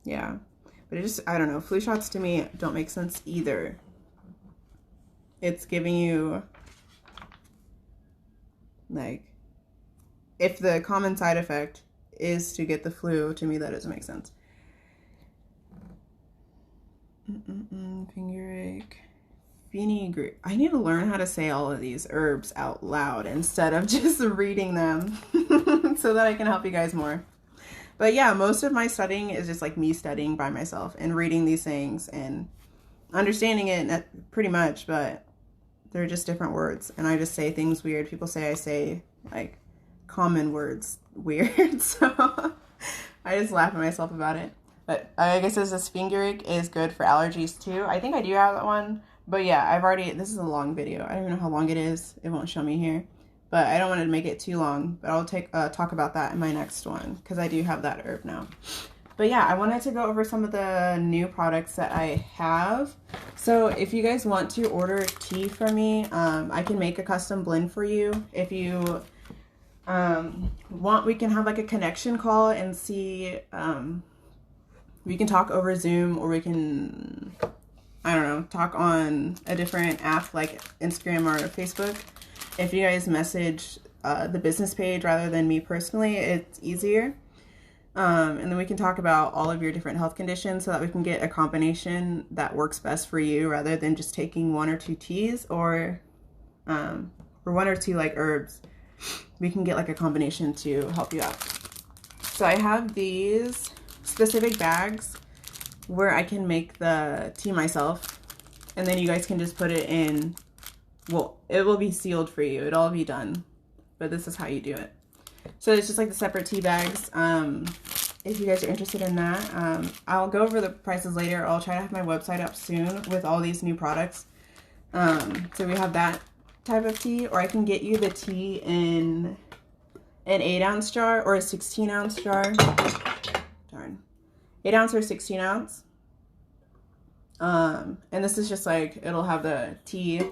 Yeah, but it just, I don't know, flu shots to me don't make sense either. It's giving you, like, if the common side effect is to get the flu, to me that doesn't make sense. Finger ache. Fenugreek. I need to learn how to say all of these herbs out loud instead of just reading them so that I can help you guys more. But yeah, most of my studying is just like me studying by myself and reading these things and understanding it pretty much, but they're just different words. And I just say things weird. People say I say like common words weird. So I just laugh at myself about it. But I guess this fenugreek is good for allergies too. I think I do have that one. But yeah, this is a long video. I don't even know how long it is. It won't show me here. But I don't want to make it too long. But I'll talk about that in my next one, because I do have that herb now. But yeah, I wanted to go over some of the new products that I have. So if you guys want to order tea from me, I can make a custom blend for you. If you want, we can have like a connection call and see, we can talk over Zoom, or we can, I don't know, talk on a different app like Instagram or Facebook. If you guys message the business page rather than me personally, it's easier. And then we can talk about all of your different health conditions so that we can get a combination that works best for you, rather than just taking one or two teas or one or two like herbs. We can get like a combination to help you out. So I have these specific bags where I can make the tea myself, and then you guys can just put it in. Well, it will be sealed for you. It'll all be done, but this is how you do it. So it's just like the separate tea bags. If you guys are interested in that, I'll go over the prices later. I'll try to have my website up soon with all these new products. So we have that type of tea, or I can get you the tea in an 8-ounce jar or a 16-ounce jar. Darn. 8-ounce or 16-ounce. And this is just like, it'll have the tea,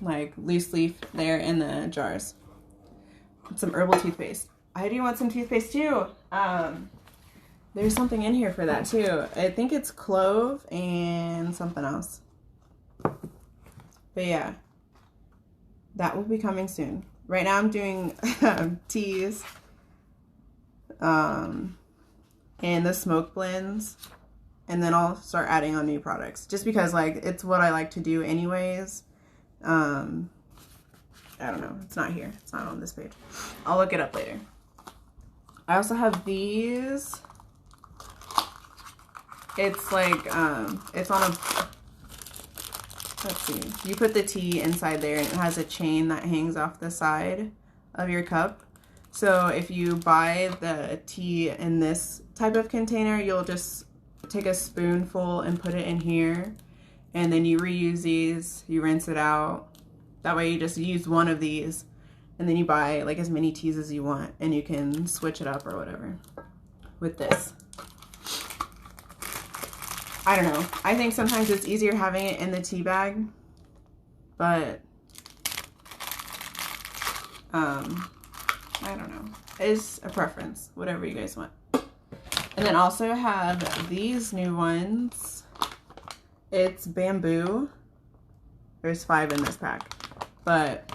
like loose leaf there in the jars. Some herbal toothpaste. I do want some toothpaste too. There's something in here for that too. I think it's clove and something else. But yeah, that will be coming soon. Right now I'm doing teas and the smoke blends, and then I'll start adding on new products just because like it's what I like to do anyways. I don't know, it's not here, it's not on this page. I'll look it up later. I also have these. It's like it's on a, let's see, you put the tea inside there and it has a chain that hangs off the side of your cup. So if you buy the tea in this type of container, you'll just take a spoonful and put it in here, and then you reuse these, you rinse it out. That way you just use one of these, and then you buy like as many teas as you want, and you can switch it up or whatever with this. I don't know. I think sometimes it's easier having it in the tea bag, but I don't know. It's a preference, whatever you guys want. And then also have these new ones. It's bamboo. There's 5 in this pack, but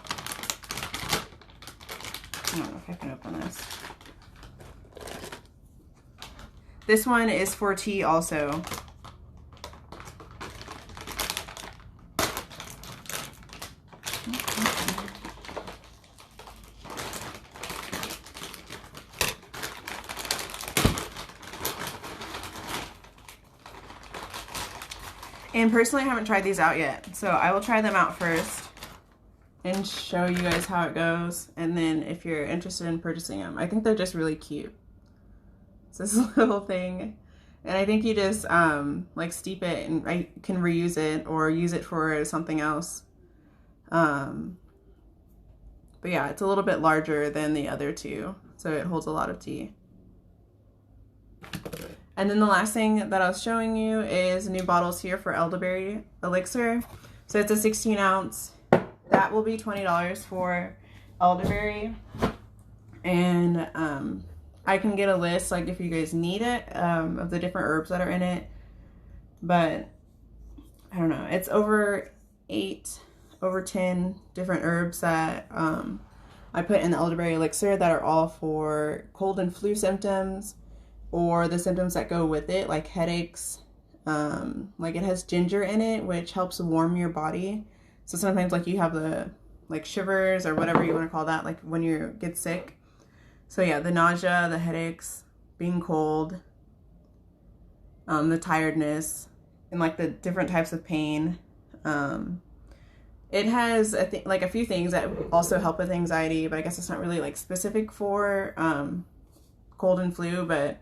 I don't know if I can open this. This one is for tea also. And personally, I haven't tried these out yet, so I will try them out first and show you guys how it goes. And then if you're interested in purchasing them, I think they're just really cute. It's this little thing, and I think you just like steep it and I can reuse it or use it for something else. But yeah, it's a little bit larger than the other two, so it holds a lot of tea. And then the last thing that I was showing you is new bottles here for elderberry elixir. So it's a 16-ounce. That will be $20 for elderberry. And I can get a list, like if you guys need it, of the different herbs that are in it. But I don't know. It's over 10 different herbs that I put in the elderberry elixir that are all for cold and flu symptoms, or the symptoms that go with it, like headaches. Like it has ginger in it, which helps warm your body. So sometimes like you have the like shivers or whatever you want to call that, like when you get sick. So yeah, the nausea, the headaches, being cold, the tiredness, and like the different types of pain. It has like a few things that also help with anxiety, but I guess it's not really like specific for cold and flu, but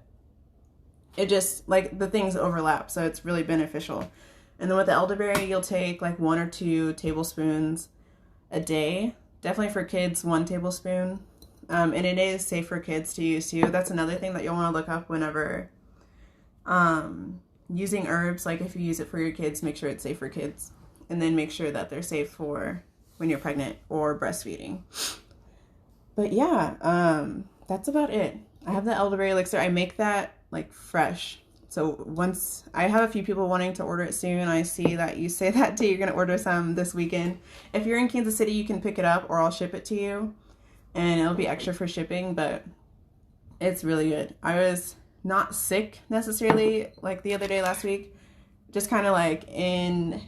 it just like the things overlap, so it's really beneficial. And then with the elderberry, you'll take like 1 or 2 tablespoons a day. Definitely for kids, 1 tablespoon. And it is safe for kids to use too. That's another thing that you'll want to look up whenever using herbs. Like if you use it for your kids, make sure it's safe for kids, and then make sure that they're safe for when you're pregnant or breastfeeding. But yeah, that's about it. I have the elderberry elixir. I make that like fresh. So once I have a few people wanting to order it soon. I see that you say that too. You're going to order some this weekend. If you're in Kansas City, you can pick it up or I'll ship it to you, and it'll be extra for shipping, but it's really good. I was not sick necessarily like the other day last week, just kind of like in,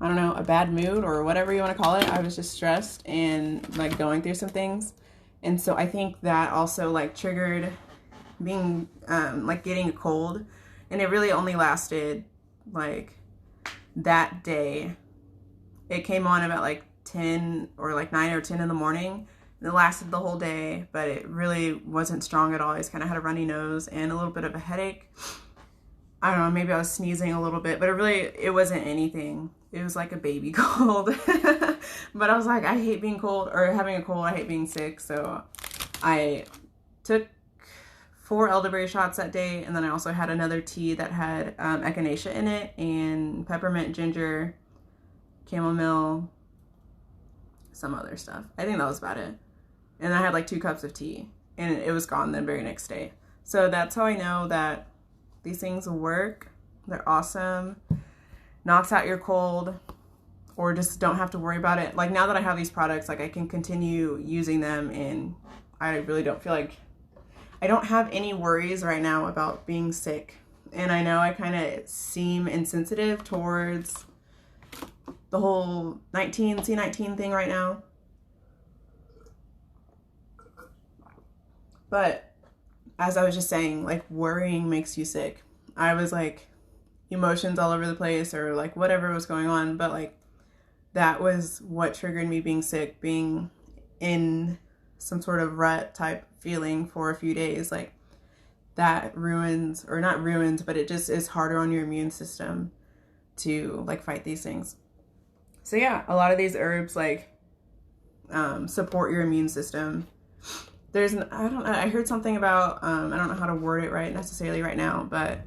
I don't know, a bad mood or whatever you want to call it. I was just stressed and like going through some things. And so I think that also like triggered being like getting a cold. And it really only lasted like that day. It came on about like 10 or like 9 or 10 in the morning. And it lasted the whole day, but it really wasn't strong at all. I just kind of had a runny nose and a little bit of a headache. I don't know, maybe I was sneezing a little bit, but it wasn't anything. It was like a baby cold. But I was like, I hate being cold or having a cold. I hate being sick. So I took 4 elderberry shots that day. And then I also had another tea that had echinacea in it and peppermint, ginger, chamomile, some other stuff. I think that was about it. And I had like 2 cups of tea and it was gone the very next day. So that's how I know that these things work. They're awesome. Knocks out your cold, or just don't have to worry about it. Like now that I have these products, like I can continue using them, and I really don't feel like I don't have any worries right now about being sick. And I know I kind of seem insensitive towards the whole C19 thing right now. But as I was just saying, like worrying makes you sick. I was like emotions all over the place or like whatever was going on, but like that was what triggered me being sick, being in some sort of rut type feeling for a few days. Like that ruins, or not ruins, but it just is harder on your immune system to like fight these things. So yeah, a lot of these herbs like support your immune system. I heard something about, I don't know how to word it right necessarily right now, but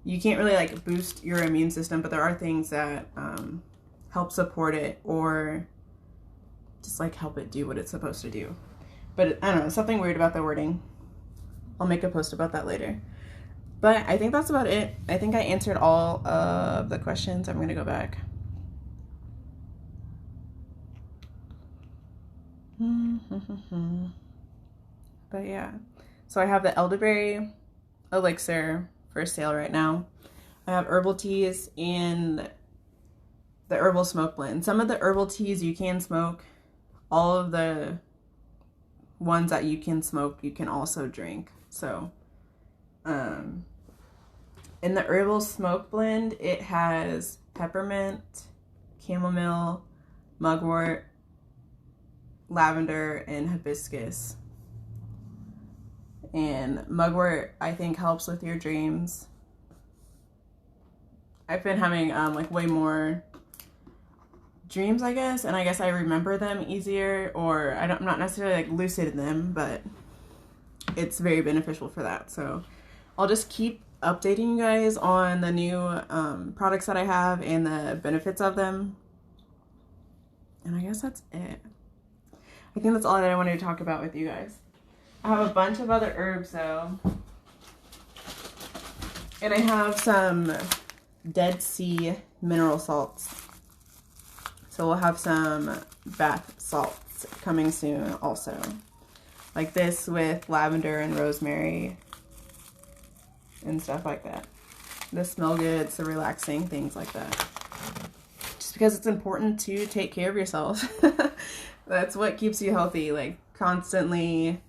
you can't really like boost your immune system, but there are things that help support it or just like help it do what it's supposed to do. But I don't know, something weird about the wording. I'll make a post about that later. But I think that's about it. I think I answered all of the questions. I'm going to go back. But yeah, so I have the elderberry elixir for sale right now. I have herbal teas and the herbal smoke blend. Some of the herbal teas you can smoke. All of the ones that you can smoke, you can also drink. So, in the herbal smoke blend, it has peppermint, chamomile, mugwort, lavender, and hibiscus. And mugwort, I think, helps with your dreams. I've been having like way more dreams, I guess, and I guess I remember them easier, or I'm not necessarily like lucid in them, but it's very beneficial for that. So I'll just keep updating you guys on the new products that I have and the benefits of them. And I guess that's it. I think that's all that I wanted to talk about with you guys. I have a bunch of other herbs though. And I have some Dead Sea mineral salts. So we'll have some bath salts coming soon also. Like this with lavender and rosemary and stuff like that. They smell good, it's relaxing, things like that. Just because it's important to take care of yourself. That's what keeps you healthy, like constantly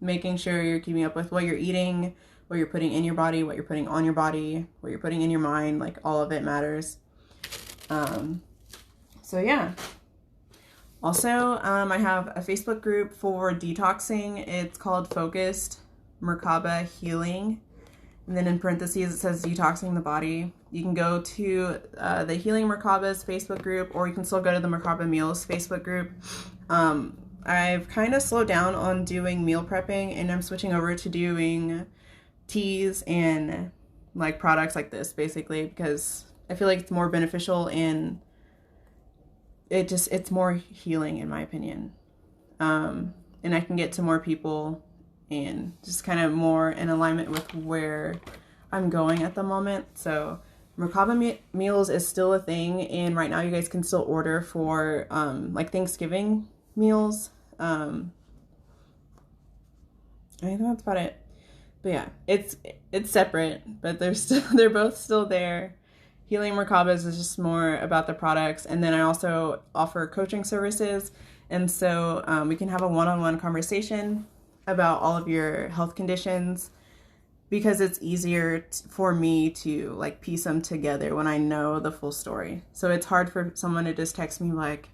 making sure you're keeping up with what you're eating, what you're putting in your body, what you're putting on your body, what you're putting in your mind, like all of it matters. So yeah. Also, I have a Facebook group for detoxing. It's called Focused Merkaba Healing. And then in parentheses, it says detoxing the body. You can go to the Healing Merkaba's Facebook group, or you can still go to the Merkaba Meals Facebook group. I've kind of slowed down on doing meal prepping, and I'm switching over to doing teas and like products like this, basically, because I feel like it's more beneficial and it's more healing in my opinion. And I can get to more people and just kind of more in alignment with where I'm going at the moment. So Merkaba Meals is still a thing, and right now you guys can still order for like Thanksgiving meals. I think that's about it. But yeah, it's separate, but they're both still there. Healing Merkabas is just more about the products, and then I also offer coaching services, and so we can have a one-on-one conversation about all of your health conditions, because it's easier for me to like piece them together when I know the full story. So it's hard for someone to just text me like,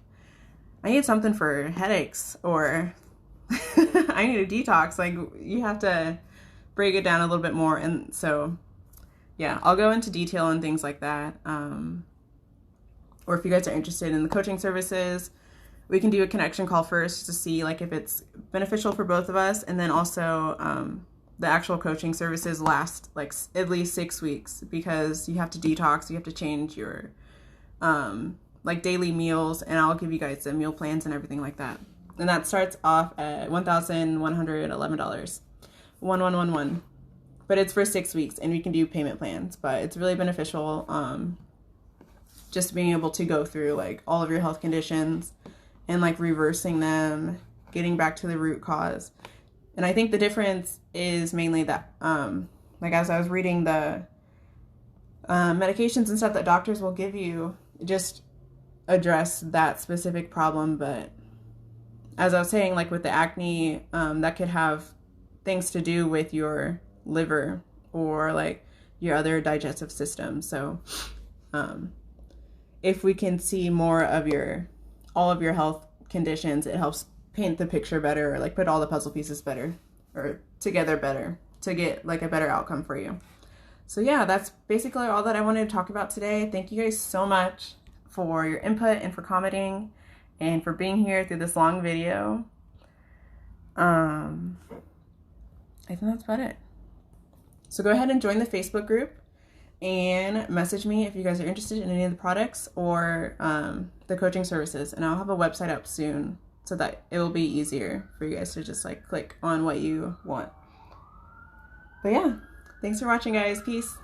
I need something for headaches, or I need a detox. Like, you have to break it down a little bit more. And so, yeah, I'll go into detail on things like that. Or if you guys are interested in the coaching services, we can do a connection call first to see like if it's beneficial for both of us. And then also, the actual coaching services last like at least 6 weeks, because you have to detox, you have to change your like daily meals, and I'll give you guys the meal plans and everything like that. And that starts off at $1,111, 1111. But it's for 6 weeks, and we can do payment plans. But it's really beneficial, just being able to go through like all of your health conditions and like reversing them, getting back to the root cause. And I think the difference is mainly that, like as I was reading the medications and stuff that doctors will give you, just address that specific problem. But as I was saying, like with the acne, that could have things to do with your liver or like your other digestive system. So if we can see more of all of your health conditions, it helps paint the picture better, or like put all the puzzle pieces better or together better to get like a better outcome for you. So yeah, that's basically all that I wanted to talk about today. Thank you guys so much for your input and for commenting and for being here through this long video. I think that's about it. So go ahead and join the Facebook group and message me if you guys are interested in any of the products or the coaching services. And I'll have a website up soon so that it will be easier for you guys to just like click on what you want. But yeah, thanks for watching, guys. Peace.